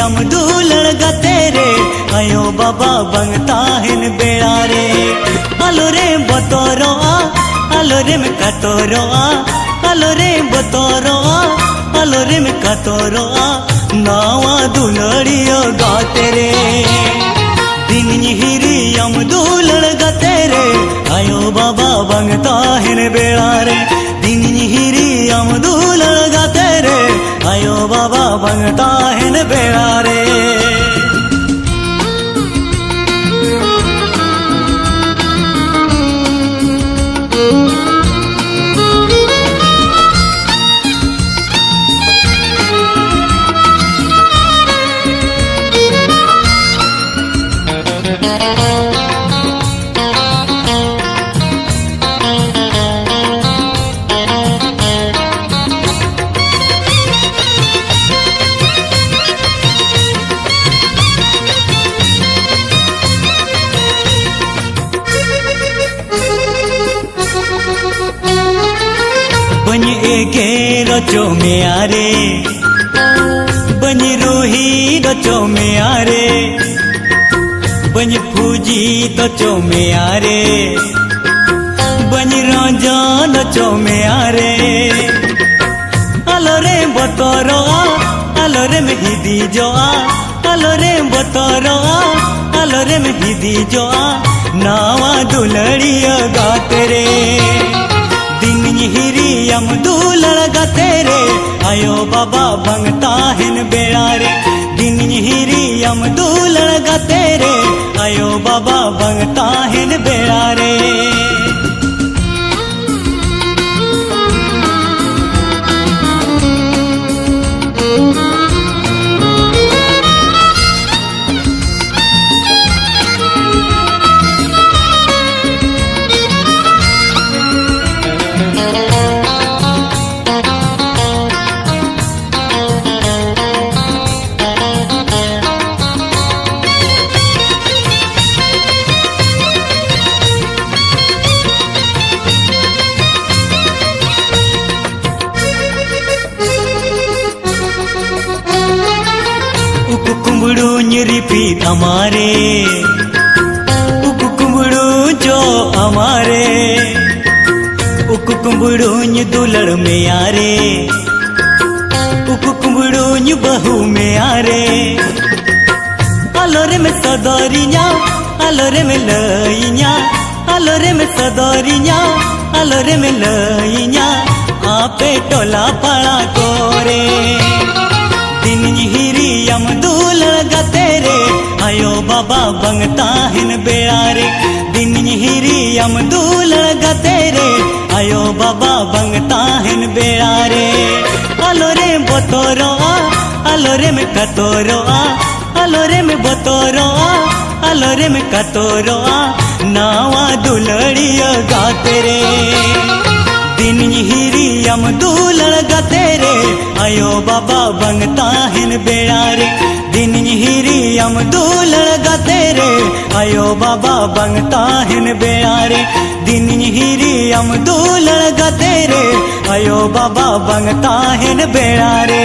हम दूलड़ गते रे आयो बाबा बंगता हिन बेड़ा रे आलो रे बतोरो आलो रे में कतोरो आलो रे बतोरो आलो रे में कतोरो नावा दुलड़ियो गाते रे दिन हिरी हम दूलड़ गते रे आयो बाबा बंगता हिन बेड़ा रे दिन हिरी हम दूलड़ गते रे आयो बाबा बंगता हिन बेड़ा रे बन एके रचो में आरे बन रूही रचो में आरे बन फूजी रचो में आरे बन राजा रचो में आरे आलो रे बतोरो आलो रे में हिदी जो आलो रे बतोरो आलो रे में हिदी जो नावा दुलड़िया गाते रे दिन हिरी हम दूलड़ गते रे आयो बाबा बंगता हिन बेड़ा रे दिन हिरी हम दूलड़ गते रे आयो बाबा बंगता हिन बेड़ा रे कुकुम्बड़ू रिपीट हमारे कुकुम्बड़ू जो हमारे कुकुम्बड़ू दुलड़ में आरे कुकुम्बड़ू बहू में आरे आलो रे में सदरिया आलो रे में लइया आलो रे में सदरिया आलो रे में लइया आपे टोला पड़ा कोरे दिन हिरी हम दूलड़ गते रे आयो बाबा बंगता हिन बेड़ा रे दिन हिरी हम दूलड़ गते रे आयो बाबा बंगता हिन बेड़ा रे आलो रे बतोरो आलो रे में कतोरो आलो रे में बतोरो आलो रे में कतोरो नावा दुलड़िया गाते रे दिन हिरी हम दूलड़ गते रे आयो बाबा बंगता हिन बेड़ा रे दिन हिरी हम दूलड़ गते रे आयो बाबा बंगता हिन बेड़ा रे दिन हिरी हम दूलड़ गते रे आयो बाबा बंगता हिन बेड़ा रे।